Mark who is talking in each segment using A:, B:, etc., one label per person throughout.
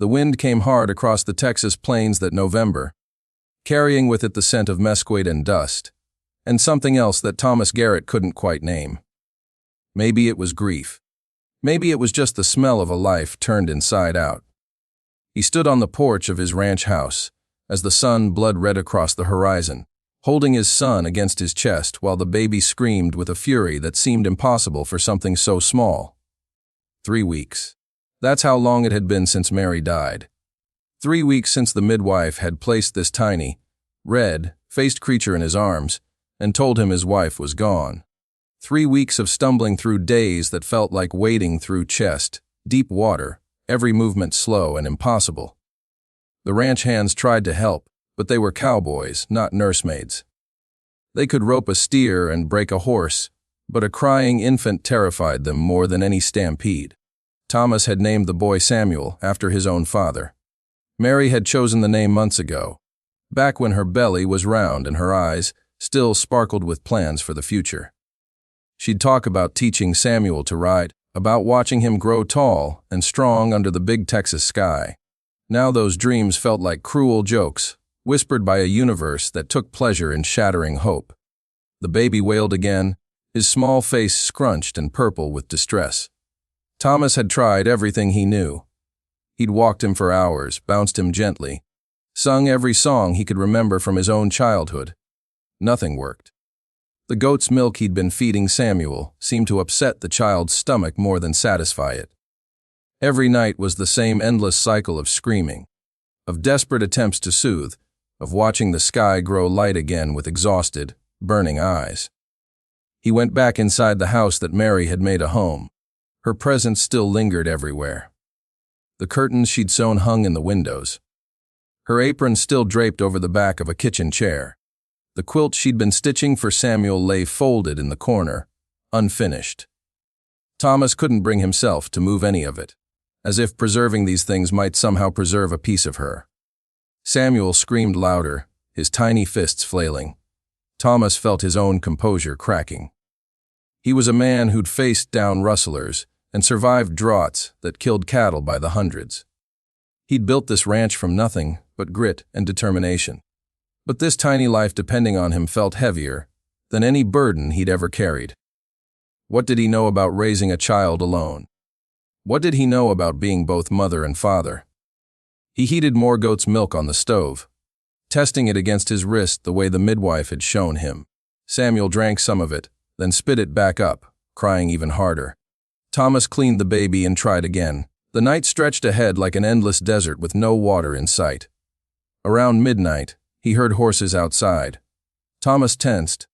A: The wind came hard across the Texas plains that November, carrying with it the scent of mesquite and dust, and something else that Thomas Garrett couldn't quite name. Maybe it was grief. Maybe it was just the smell of a life turned inside out. He stood on the porch of his ranch house, as the sun blood red across the horizon, holding his son against his chest while the baby screamed with a fury that seemed impossible for something so small. 3 weeks. That's how long it had been since Mary died. 3 weeks since the midwife had placed this tiny, red-faced creature in his arms and told him his wife was gone. 3 weeks of stumbling through days that felt like wading through chest-deep water, every movement slow and impossible. The ranch hands tried to help, but they were cowboys, not nursemaids. They could rope a steer and break a horse, but a crying infant terrified them more than any stampede. Thomas had named the boy Samuel after his own father. Mary had chosen the name months ago, back when her belly was round and her eyes still sparkled with plans for the future. She'd talk about teaching Samuel to ride, about watching him grow tall and strong under the big Texas sky. Now those dreams felt like cruel jokes, whispered by a universe that took pleasure in shattering hope. The baby wailed again, his small face scrunched and purple with distress. Thomas had tried everything he knew. He'd walked him for hours, bounced him gently, sung every song he could remember from his own childhood. Nothing worked. The goat's milk he'd been feeding Samuel seemed to upset the child's stomach more than satisfy it. Every night was the same endless cycle of screaming, of desperate attempts to soothe, of watching the sky grow light again with exhausted, burning eyes. He went back inside the house that Mary had made a home. Her presence still lingered everywhere. The curtains she'd sewn hung in the windows. Her apron still draped over the back of a kitchen chair. The quilt she'd been stitching for Samuel lay folded in the corner, unfinished. Thomas couldn't bring himself to move any of it, as if preserving these things might somehow preserve a piece of her. Samuel screamed louder, his tiny fists flailing. Thomas felt his own composure cracking. He was a man who'd faced down rustlers and survived droughts that killed cattle by the hundreds. He'd built this ranch from nothing but grit and determination. But this tiny life depending on him felt heavier than any burden he'd ever carried. What did he know about raising a child alone? What did he know about being both mother and father? He heated more goat's milk on the stove, testing it against his wrist the way the midwife had shown him. Samuel drank some of it, then spit it back up, crying even harder. Thomas cleaned the baby and tried again. The night stretched ahead like an endless desert with no water in sight. Around midnight, he heard horses outside. Thomas tensed,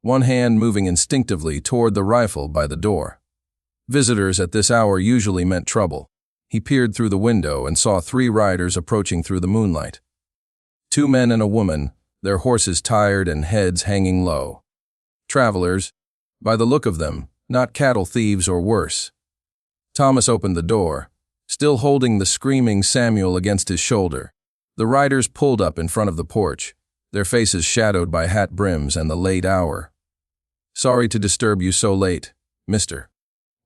A: one hand moving instinctively toward the rifle by the door. Visitors at this hour usually meant trouble. He peered through the window and saw 3 riders approaching through the moonlight. 2 men and a woman, their horses tired and heads hanging low. Travelers, by the look of them, not cattle thieves or worse. Thomas opened the door, still holding the screaming Samuel against his shoulder. The riders pulled up in front of the porch, their faces shadowed by hat brims and the late hour. "Sorry to disturb you so late, mister,"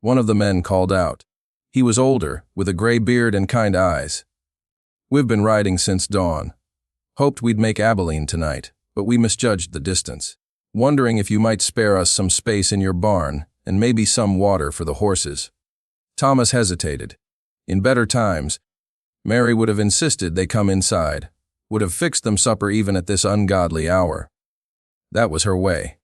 A: one of the men called out. He was older, with a gray beard and kind eyes. "We've been riding since dawn. Hoped we'd make Abilene tonight, but we misjudged the distance. Wondering if you might spare us some space in your barn and maybe some water for the horses." Thomas hesitated. In better times, Mary would have insisted they come inside, would have fixed them supper even at this ungodly hour. That was her way.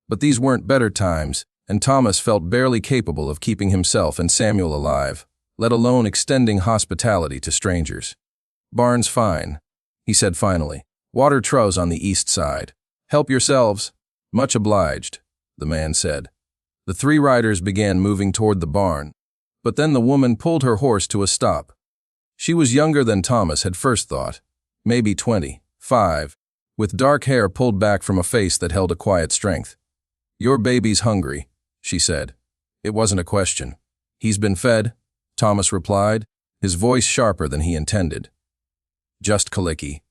A: But these weren't better times, and Thomas felt barely capable of keeping himself and Samuel alive, let alone extending hospitality to strangers. "Barn's fine," he said finally. "Water troughs on the east side. Help yourselves." "Much obliged," the man said. The 3 riders began moving toward the barn, but then the woman pulled her horse to a stop. She was younger than Thomas had first thought, maybe 25, with dark hair pulled back from a face that held a quiet strength. "Your baby's hungry," she said. It wasn't a question. "He's been fed," Thomas replied, his voice sharper than he intended. "Just Kalicki."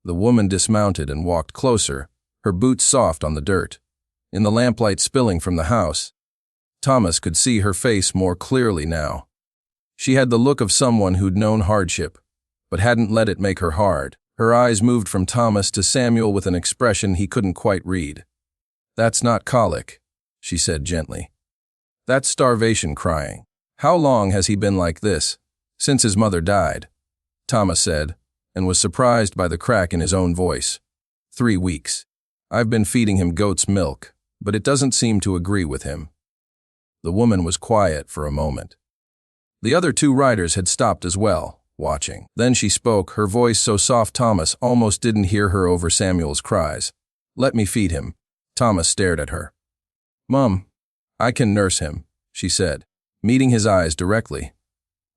A: The woman dismounted and walked closer, her boots soft on the dirt. In the lamplight spilling from the house, Thomas could see her face more clearly now. She had the look of someone who'd known hardship, but hadn't let it make her hard. Her eyes moved from Thomas to Samuel with an expression he couldn't quite read. "That's not colic," she said gently. "That's starvation crying. How long has he been like this?" "Since his mother died," Thomas said, and was surprised by the crack in his own voice. 3 weeks. I've been feeding him goat's milk, but it doesn't seem to agree with him." The woman was quiet for a moment. The other 2 riders had stopped as well, watching. Then she spoke, her voice so soft Thomas almost didn't hear her over Samuel's cries. "Let me feed him." Thomas stared at her. "Mum, I can nurse him," she said, meeting his eyes directly.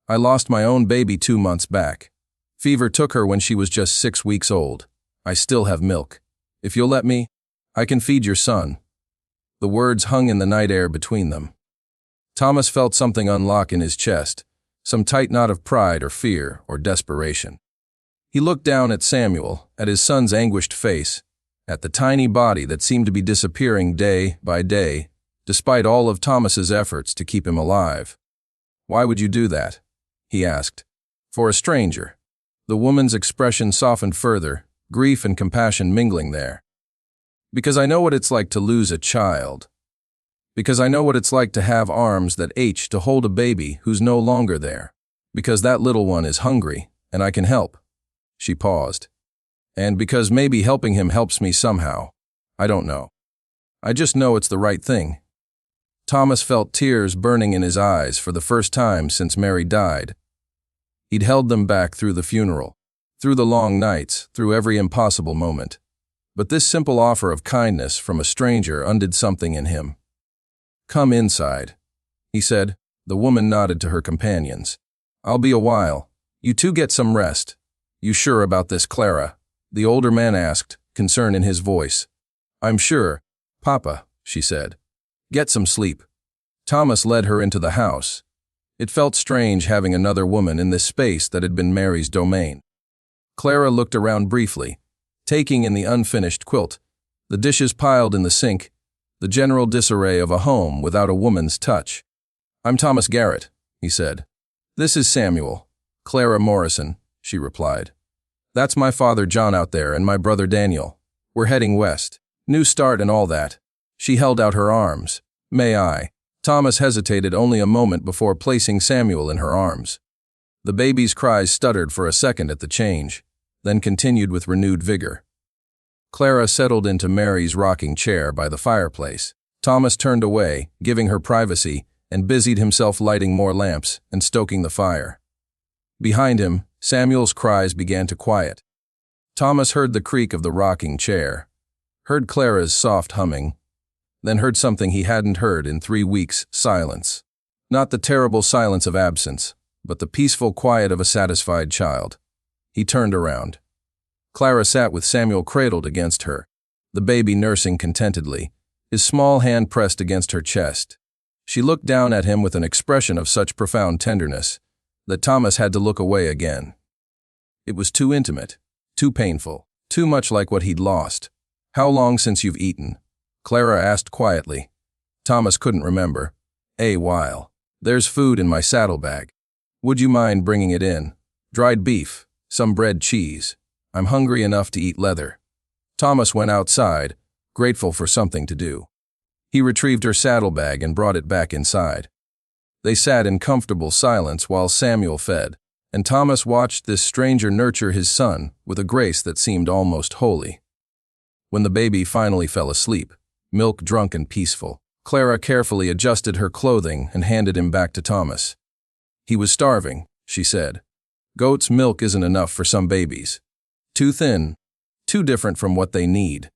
A: "I lost my own baby 2 months back. Fever took her when she was just 6 weeks old. I still have milk. If you'll let me, I can feed your son." The words hung in the night air between them. Thomas felt something unlock in his chest, some tight knot of pride or fear or desperation. He looked down at Samuel, at his son's anguished face, at the tiny body that seemed to be disappearing day by day, despite all of Thomas's efforts to keep him alive. "Why would you do that?" he asked. "For a stranger." The woman's expression softened further, grief and compassion mingling there. "Because I know what it's like to lose a child. Because I know what it's like to have arms that ache to hold a baby who's no longer there. Because that little one is hungry, and I can help." She paused. "And because maybe helping him helps me somehow. I don't know. I just know it's the right thing." Thomas felt tears burning in his eyes for the first time since Mary died. He'd held them back through the funeral, through the long nights, through every impossible moment. But this simple offer of kindness from a stranger undid something in him. "Come inside," he said. The woman nodded to her companions. "I'll be a while. You 2 get some rest." "You sure about this, Clara?" the older man asked, concern in his voice. "I'm sure, Papa," she said. "Get some sleep." Thomas led her into the house. It felt strange having another woman in this space that had been Mary's domain. Clara looked around briefly, taking in the unfinished quilt, the dishes piled in the sink, the general disarray of a home without a woman's touch. "I'm Thomas Garrett," he said. "This is Samuel. Clara Morrison," she replied. "That's my father John out there and my brother Daniel. We're heading west. New start and all that." She held out her arms. "May I?" Thomas hesitated only a moment before placing Samuel in her arms. The baby's cries stuttered for a second at the change, then continued with renewed vigor. Clara settled into Mary's rocking chair by the fireplace. Thomas turned away, giving her privacy, and busied himself lighting more lamps and stoking the fire. Behind him, Samuel's cries began to quiet. Thomas heard the creak of the rocking chair, heard Clara's soft humming, then heard something he hadn't heard in 3 weeks: silence. Not the terrible silence of absence, but the peaceful quiet of a satisfied child. He turned around. Clara sat with Samuel cradled against her, the baby nursing contentedly, his small hand pressed against her chest. She looked down at him with an expression of such profound tenderness that Thomas had to look away again. It was too intimate, too painful, too much like what he'd lost. "How long since you've eaten?" Clara asked quietly. Thomas couldn't remember. "A while. There's food in my saddlebag. Would you mind bringing it in? Dried beef, some bread, cheese. I'm hungry enough to eat leather." Thomas went outside, grateful for something to do. He retrieved her saddlebag and brought it back inside. They sat in comfortable silence while Samuel fed, and Thomas watched this stranger nurture his son with a grace that seemed almost holy. When the baby finally fell asleep, milk drunk and peaceful, Clara carefully adjusted her clothing and handed him back to Thomas. "He was starving," she said. "Goat's milk isn't enough for some babies. Too thin, too different from what they need."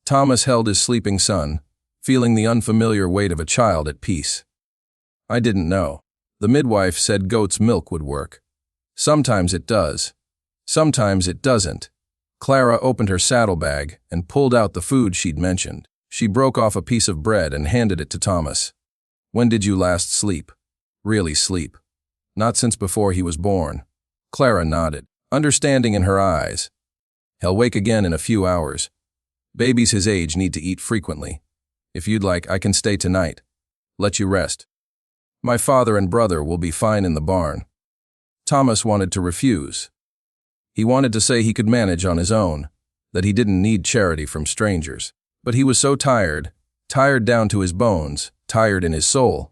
A: Thomas held his sleeping son, feeling the unfamiliar weight of a child at peace. "I didn't know. The midwife said goat's milk would work. Sometimes it does. Sometimes it doesn't." Clara opened her saddlebag and pulled out the food she'd mentioned. She broke off a piece of bread and handed it to Thomas. "When did you last sleep?" "Really sleep?" "Not since before he was born." Clara nodded, understanding in her eyes. "He'll wake again in a few hours. Babies his age need to eat frequently. If you'd like, I can stay tonight. Let you rest." My father and brother will be fine in the barn." Thomas wanted to refuse. He wanted to say he could manage on his own, that he didn't need charity from strangers. But he was so tired, tired down to his bones, tired in his soul.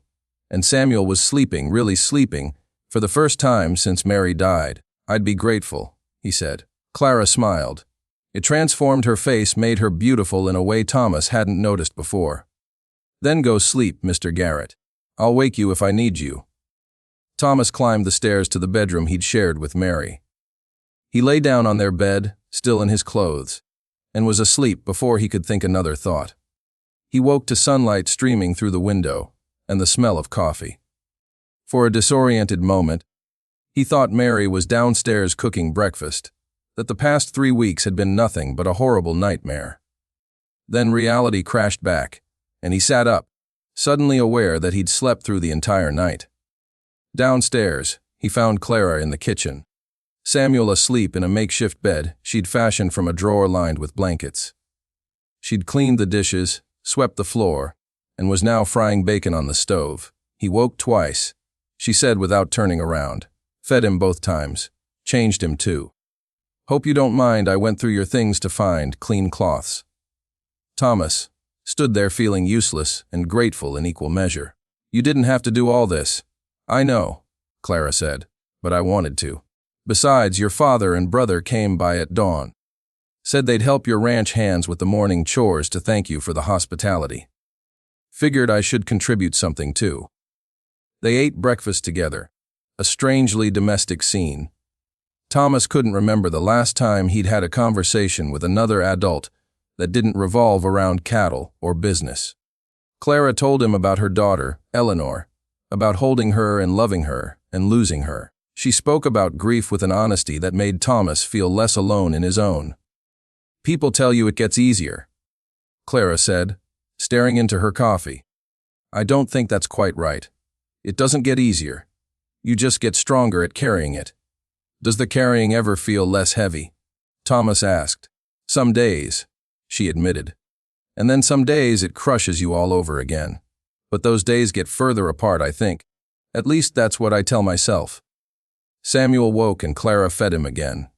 A: And Samuel was sleeping, really sleeping, for the first time since Mary died. "I'd be grateful," he said. Clara smiled. It transformed her face, made her beautiful in a way Thomas hadn't noticed before. "Then go sleep, Mr. Garrett. I'll wake you if I need you." Thomas climbed the stairs to the bedroom he'd shared with Mary. He lay down on their bed, still in his clothes, and was asleep before he could think another thought. He woke to sunlight streaming through the window and the smell of coffee. For a disoriented moment, he thought Mary was downstairs cooking breakfast, that the past 3 weeks had been nothing but a horrible nightmare. Then reality crashed back, and he sat up, suddenly aware that he'd slept through the entire night. Downstairs, he found Clara in the kitchen. Samuel asleep in a makeshift bed she'd fashioned from a drawer lined with blankets. She'd cleaned the dishes, swept the floor, and was now frying bacon on the stove. He woke twice, she said without turning around. Fed him both times. Changed him too. "Hope you don't mind I went through your things to find clean cloths." Thomas stood there feeling useless and grateful in equal measure. "You didn't have to do all this." "I know," Clara said, "but I wanted to. Besides, your father and brother came by at dawn. Said they'd help your ranch hands with the morning chores to thank you for the hospitality. Figured I should contribute something too." They ate breakfast together, a strangely domestic scene. Thomas couldn't remember the last time he'd had a conversation with another adult that didn't revolve around cattle or business. Clara told him about her daughter, Eleanor, about holding her and loving her and losing her. She spoke about grief with an honesty that made Thomas feel less alone in his own. "People tell you it gets easier," Clara said, staring into her coffee. "I don't think that's quite right. It doesn't get easier. You just get stronger at carrying it." "Does the carrying ever feel less heavy?" Thomas asked. "Some days," she admitted. "And then some days it crushes you all over again. But those days get further apart, I think. At least that's what I tell myself." Samuel woke and Clara fed him again.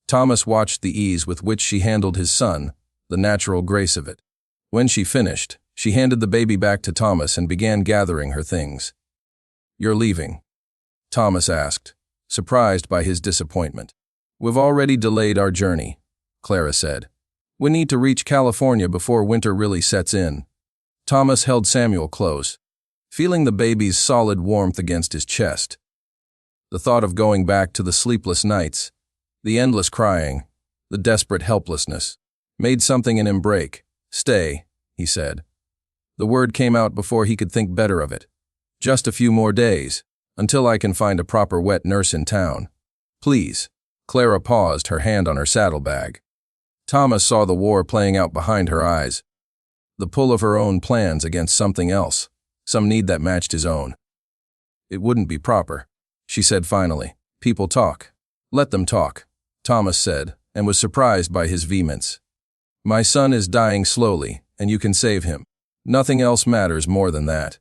A: Thomas watched the ease with which she handled his son, the natural grace of it. When she finished, she handed the baby back to Thomas and began gathering her things. "You're leaving?" Thomas asked, surprised by his disappointment. "We've already delayed our journey," Clara said. "We need to reach California before winter really sets in." Thomas held Samuel close, feeling the baby's solid warmth against his chest. The thought of going back to the sleepless nights, the endless crying, the desperate helplessness, made something in him break. "Stay," he said. The word came out before he could think better of it. "Just a few more days, until I can find a proper wet nurse in town. Please." Clara paused, her hand on her saddlebag. Thomas saw the war playing out behind her eyes, the pull of her own plans against something else, some need that matched his own. "It wouldn't be proper," she said finally. "People talk. Let them talk," Thomas said, and was surprised by his vehemence. "My son is dying slowly, and you can save him. Nothing else matters more than that."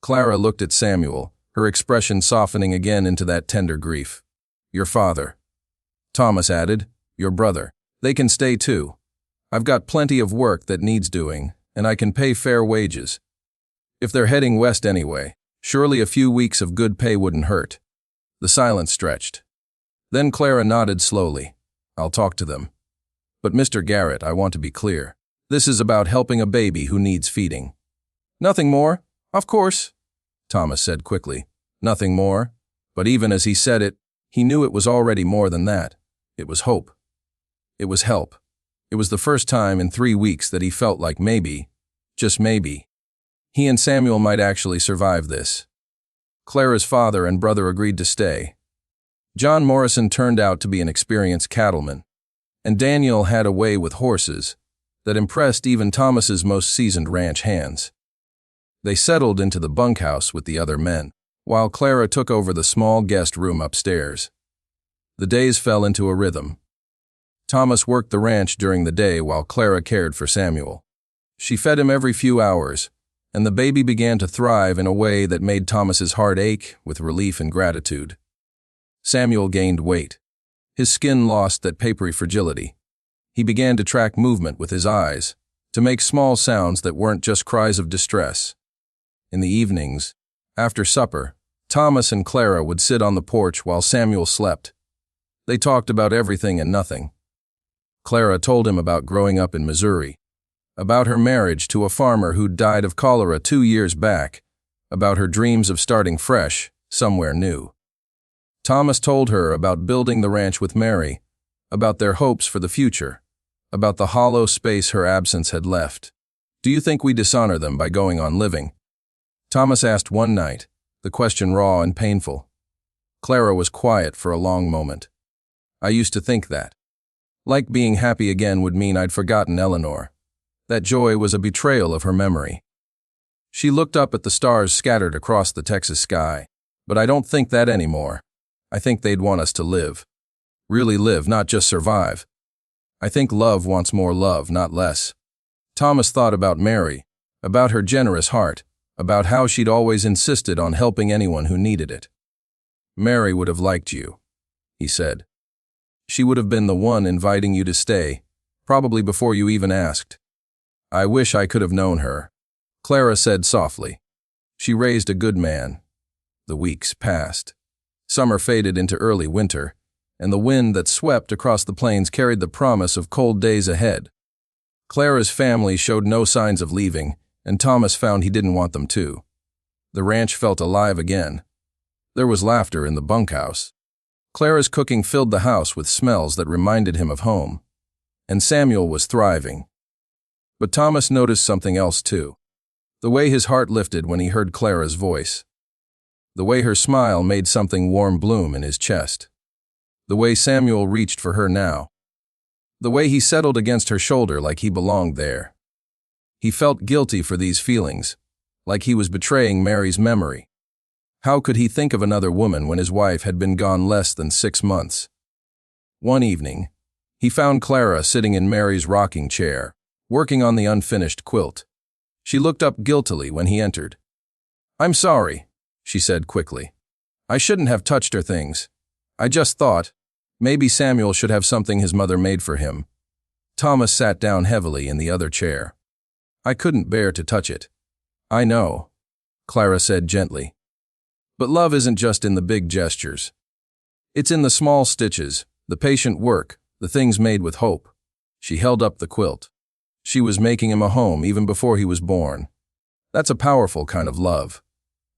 A: Clara looked at Samuel, her expression softening again into that tender grief. "Your father," Thomas added, "your brother. They can stay too. I've got plenty of work that needs doing, and I can pay fair wages. If they're heading west anyway, surely a few weeks of good pay wouldn't hurt." The silence stretched. Then Clara nodded slowly. "I'll talk to them. But Mr. Garrett, I want to be clear. This is about helping a baby who needs feeding." "Nothing more? Of course," Thomas said quickly. "Nothing more?" But even as he said it, he knew it was already more than that. It was hope. It was help. It was the first time in 3 weeks that he felt like maybe, just maybe, he and Samuel might actually survive this. Clara's father and brother agreed to stay. John Morrison turned out to be an experienced cattleman, and Daniel had a way with horses that impressed even Thomas's most seasoned ranch hands. They settled into the bunkhouse with the other men, while Clara took over the small guest room upstairs. The days fell into a rhythm. Thomas worked the ranch during the day while Clara cared for Samuel. She fed him every few hours, and the baby began to thrive in a way that made Thomas's heart ache with relief and gratitude. Samuel gained weight. His skin lost that papery fragility. He began to track movement with his eyes, to make small sounds that weren't just cries of distress. In the evenings, after supper, Thomas and Clara would sit on the porch while Samuel slept. They talked about everything and nothing. Clara told him about growing up in Missouri, about her marriage to a farmer who'd died of cholera 2 years back, about her dreams of starting fresh, somewhere new. Thomas told her about building the ranch with Mary, about their hopes for the future, about the hollow space her absence had left. "Do you think we dishonor them by going on living?" Thomas asked one night, the question raw and painful. Clara was quiet for a long moment. "I used to think that. Like being happy again would mean I'd forgotten Eleanor. That joy was a betrayal of her memory." She looked up at the stars scattered across the Texas sky. "But I don't think that anymore. I think they'd want us to live. Really live, not just survive. I think love wants more love, not less." Thomas thought about Mary, about her generous heart, about how she'd always insisted on helping anyone who needed it. "Mary would have liked you," he said. "She would have been the one inviting you to stay, probably before you even asked." "I wish I could have known her," Clara said softly. "She raised a good man." The weeks passed. Summer faded into early winter, and the wind that swept across the plains carried the promise of cold days ahead. Clara's family showed no signs of leaving, and Thomas found he didn't want them to. The ranch felt alive again. There was laughter in the bunkhouse. Clara's cooking filled the house with smells that reminded him of home. And Samuel was thriving. But Thomas noticed something else too. The way his heart lifted when he heard Clara's voice. The way her smile made something warm bloom in his chest. The way Samuel reached for her now. The way he settled against her shoulder like he belonged there. He felt guilty for these feelings, like he was betraying Mary's memory. How could he think of another woman when his wife had been gone less than 6 months? One evening, he found Clara sitting in Mary's rocking chair, working on the unfinished quilt. She looked up guiltily when he entered. "I'm sorry," she said quickly. "I shouldn't have touched her things. I just thought, maybe Samuel should have something his mother made for him." Thomas sat down heavily in the other chair. "I couldn't bear to touch it." "I know," Clara said gently. "But love isn't just in the big gestures. It's in the small stitches, the patient work, the things made with hope." She held up the quilt. She was making him a home even before he was born. That's a powerful kind of love.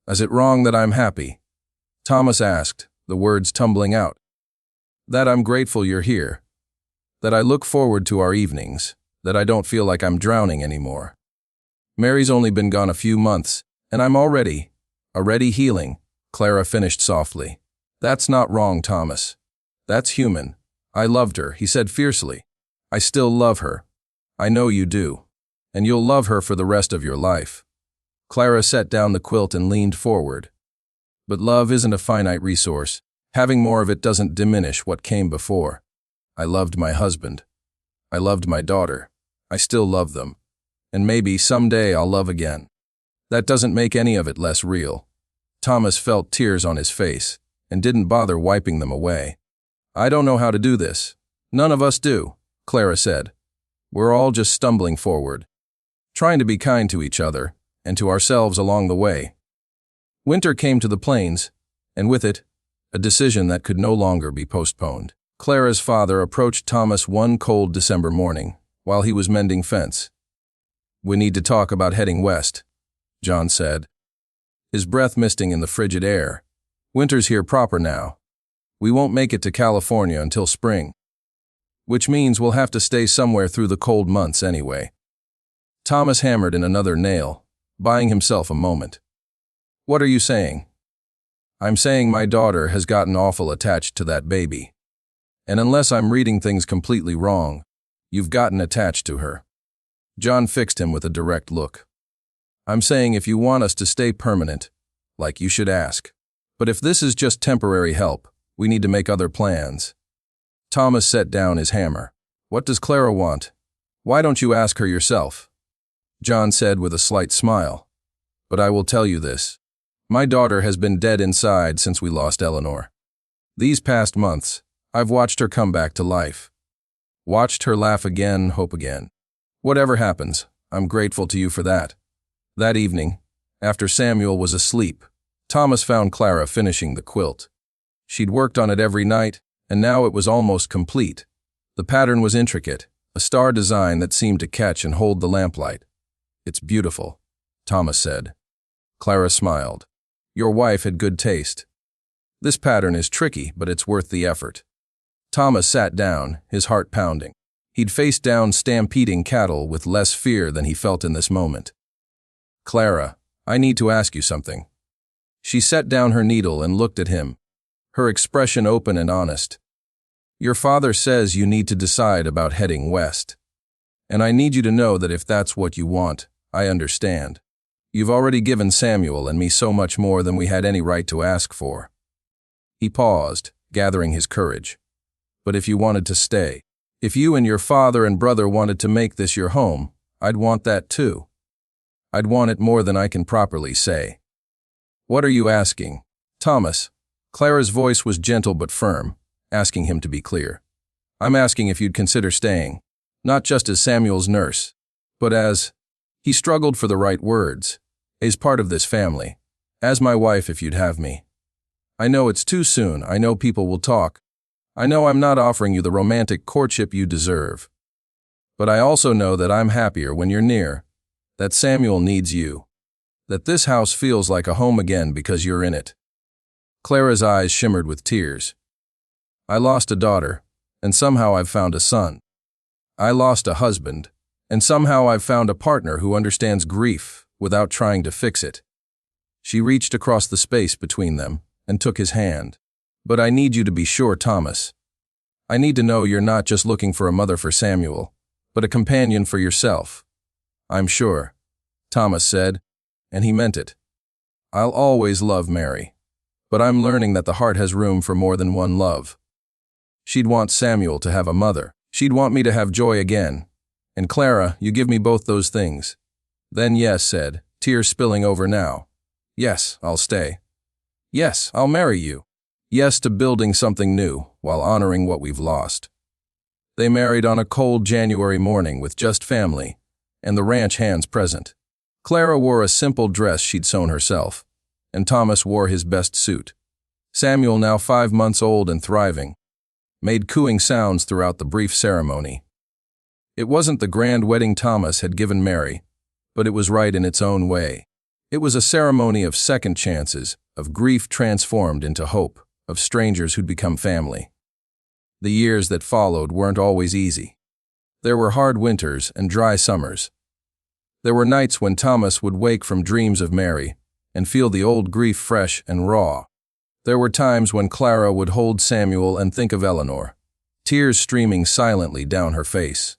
A: "Is it wrong that I'm happy?" Thomas asked, the words tumbling out. "That I'm grateful you're here. That I look forward to our evenings. That I don't feel like I'm drowning anymore. Mary's only been gone a few months, and I'm already healing," Clara finished softly. "That's not wrong, Thomas. That's human. I loved her," he said fiercely. "I still love her. I know you do. And you'll love her for the rest of your life." Clara set down the quilt and leaned forward. "But love isn't a finite resource. Having more of it doesn't diminish what came before. I loved my husband. I loved my daughter. I still love them. And maybe someday I'll love again. That doesn't make any of it less real." Thomas felt tears on his face and didn't bother wiping them away. "I don't know how to do this. None of us do," Clara said. "We're all just stumbling forward, trying to be kind to each other and to ourselves along the way." Winter came to the plains, and with it, a decision that could no longer be postponed. Clara's father approached Thomas one cold December morning while he was mending fence. "We need to talk about heading west," John said, his breath misting in the frigid air. "Winter's here proper now. We won't make it to California until spring, which means we'll have to stay somewhere through the cold months anyway." Thomas hammered in another nail, buying himself a moment. "What are you saying?" "I'm saying my daughter has gotten awful attached to that baby. And unless I'm reading things completely wrong, you've gotten attached to her." John fixed him with a direct look. "I'm saying if you want us to stay permanent, like you should ask. But if this is just temporary help, we need to make other plans." Thomas set down his hammer. "What does Clara want? Why don't you ask her yourself?" John said with a slight smile. But I will tell you this. My daughter has been dead inside since we lost Eleanor. These past months, I've watched her come back to life. Watched her laugh again, hope again. Whatever happens, I'm grateful to you for that. That evening, after Samuel was asleep, Thomas found Clara finishing the quilt. She'd worked on it every night, and now it was almost complete. The pattern was intricate, a star design that seemed to catch and hold the lamplight. "It's beautiful," Thomas said. Clara smiled. "Your wife had good taste. This pattern is tricky, but it's worth the effort." Thomas sat down, his heart pounding. He'd faced down stampeding cattle with less fear than he felt in this moment. "Clara, I need to ask you something." She set down her needle and looked at him, her expression open and honest. "Your father says you need to decide about heading west. And I need you to know that if that's what you want, I understand. You've already given Samuel and me so much more than we had any right to ask for." He paused, gathering his courage. "But if you wanted to stay, if you and your father and brother wanted to make this your home, I'd want that too. I'd want it more than I can properly say." "What are you asking?" "Thomas." Clara's voice was gentle but firm, asking him to be clear. "I'm asking if you'd consider staying, not just as Samuel's nurse, but as—" he struggled for the right words, "as part of this family, as my wife if you'd have me. I know it's too soon, I know people will talk. I know I'm not offering you the romantic courtship you deserve. But I also know that I'm happier when you're near, that Samuel needs you, that this house feels like a home again because you're in it." Clara's eyes shimmered with tears. "I lost a daughter, and somehow I've found a son. I lost a husband, and somehow I've found a partner who understands grief without trying to fix it." She reached across the space between them and took his hand. "But I need you to be sure, Thomas. I need to know you're not just looking for a mother for Samuel, but a companion for yourself." "I'm sure," Thomas said, and he meant it. "I'll always love Mary, but I'm learning that the heart has room for more than one love. She'd want Samuel to have a mother. She'd want me to have joy again. And Clara, you give me both those things." "Then yes," said, tears spilling over now. "Yes, I'll stay. Yes, I'll marry you. Yes to building something new while honoring what we've lost." They married on a cold January morning with just family and the ranch hands present. Clara wore a simple dress she'd sewn herself, and Thomas wore his best suit. Samuel, now 5 months old and thriving, made cooing sounds throughout the brief ceremony. It wasn't the grand wedding Thomas had given Mary, but it was right in its own way. It was a ceremony of second chances, of grief transformed into hope, of strangers who'd become family. The years that followed weren't always easy. There were hard winters and dry summers. There were nights when Thomas would wake from dreams of Mary and feel the old grief fresh and raw. There were times when Clara would hold Samuel and think of Eleanor, tears streaming silently down her face.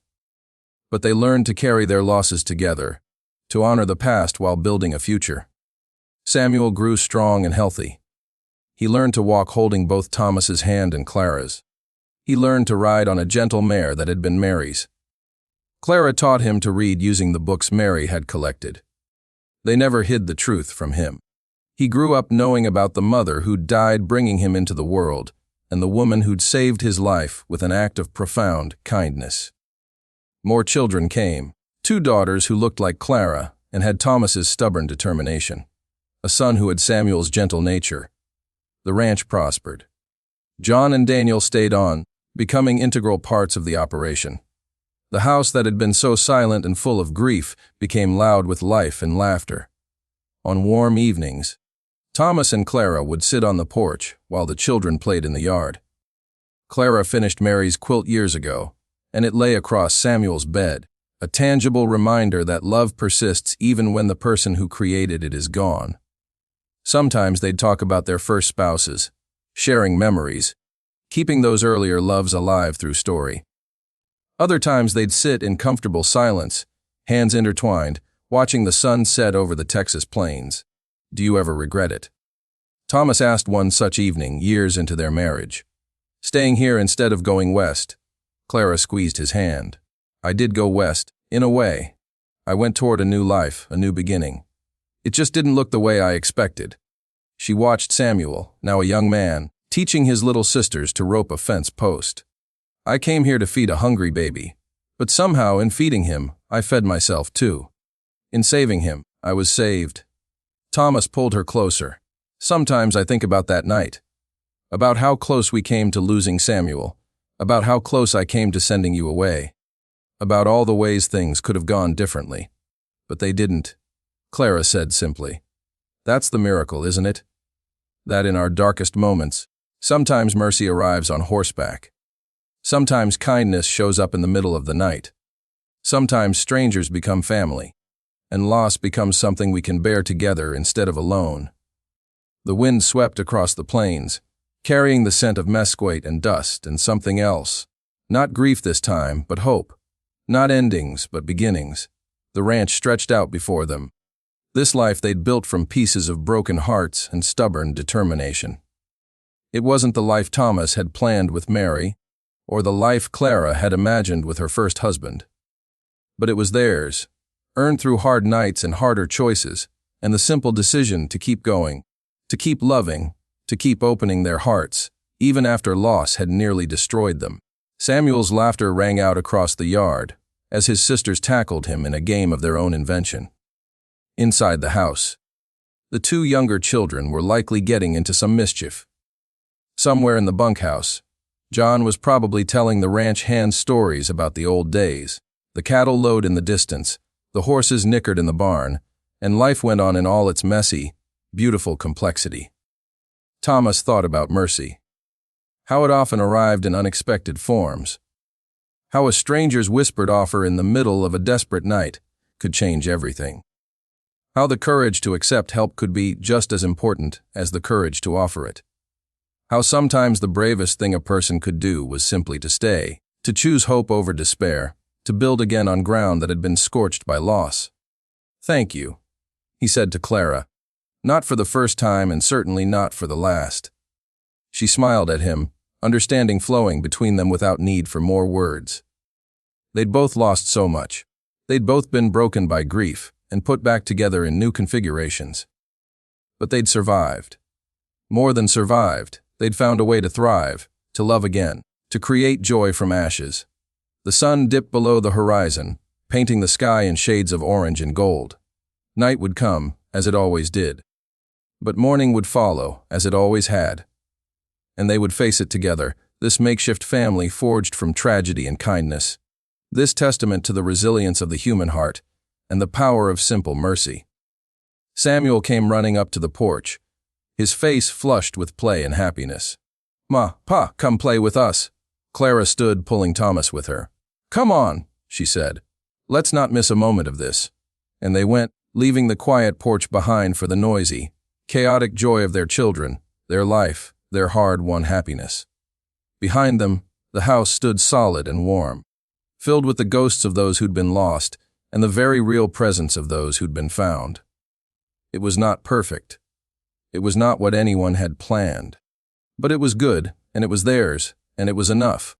A: But they learned to carry their losses together, to honor the past while building a future. Samuel grew strong and healthy. He learned to walk holding both Thomas's hand and Clara's. He learned to ride on a gentle mare that had been Mary's. Clara taught him to read using the books Mary had collected. They never hid the truth from him. He grew up knowing about the mother who'd died bringing him into the world, and the woman who'd saved his life with an act of profound kindness. More children came, 2 daughters who looked like Clara and had Thomas's stubborn determination, a son who had Samuel's gentle nature. The ranch prospered. John and Daniel stayed on, becoming integral parts of the operation. The house that had been so silent and full of grief became loud with life and laughter. On warm evenings, Thomas and Clara would sit on the porch while the children played in the yard. Clara finished Mary's quilt years ago, and it lay across Samuel's bed, a tangible reminder that love persists even when the person who created it is gone. Sometimes they'd talk about their first spouses, sharing memories, keeping those earlier loves alive through story. Other times they'd sit in comfortable silence, hands intertwined, watching the sun set over the Texas plains. "Do you ever regret it?" Thomas asked one such evening, years into their marriage. "Staying here instead of going west." Clara squeezed his hand. "I did go west, in a way. I went toward a new life, a new beginning. It just didn't look the way I expected. She watched Samuel, now a young man, teaching his little sisters to rope a fence post. I came here to feed a hungry baby, but somehow in feeding him, I fed myself too. In saving him, I was saved. Thomas pulled her closer. Sometimes I think about that night. About how close we came to losing Samuel. About how close I came to sending you away. About all the ways things could have gone differently. But they didn't, Clara said simply. That's the miracle, isn't it? That in our darkest moments, sometimes mercy arrives on horseback. Sometimes kindness shows up in the middle of the night. Sometimes strangers become family, and loss becomes something we can bear together instead of alone. The wind swept across the plains, carrying the scent of mesquite and dust and something else. Not grief this time, but hope. Not endings, but beginnings. The ranch stretched out before them. This life they'd built from pieces of broken hearts and stubborn determination. It wasn't the life Thomas had planned with Mary, or the life Clara had imagined with her first husband. But it was theirs, earned through hard nights and harder choices, and the simple decision to keep going, to keep loving, to keep opening their hearts, even after loss had nearly destroyed them. Samuel's laughter rang out across the yard, as his sisters tackled him in a game of their own invention. Inside the house, the two younger children were likely getting into some mischief. Somewhere in the bunkhouse, John was probably telling the ranch hands stories about the old days. The cattle lowed in the distance, the horses nickered in the barn, and life went on in all its messy, beautiful complexity. Thomas thought about mercy. How it often arrived in unexpected forms. How a stranger's whispered offer in the middle of a desperate night could change everything. How the courage to accept help could be just as important as the courage to offer it. How sometimes the bravest thing a person could do was simply to stay, to choose hope over despair, to build again on ground that had been scorched by loss. "Thank you," he said to Clara, not for the first time and certainly not for the last. She smiled at him, understanding flowing between them without need for more words. They'd both lost so much. They'd both been broken by grief and put back together in new configurations. But they'd survived. More than survived, they'd found a way to thrive, to love again, to create joy from ashes. The sun dipped below the horizon, painting the sky in shades of orange and gold. Night would come, as it always did. But morning would follow, as it always had. And they would face it together, this makeshift family forged from tragedy and kindness. This testament to the resilience of the human heart and the power of simple mercy. Samuel came running up to the porch, his face flushed with play and happiness. "Ma, Pa, come play with us." Clara stood pulling Thomas with her. "Come on," she said. "Let's not miss a moment of this." And they went, leaving the quiet porch behind for the noisy, chaotic joy of their children, their life, their hard-won happiness. Behind them, the house stood solid and warm, filled with the ghosts of those who'd been lost and the very real presence of those who'd been found. It was not perfect. It was not what anyone had planned. But it was good, and it was theirs, and it was enough.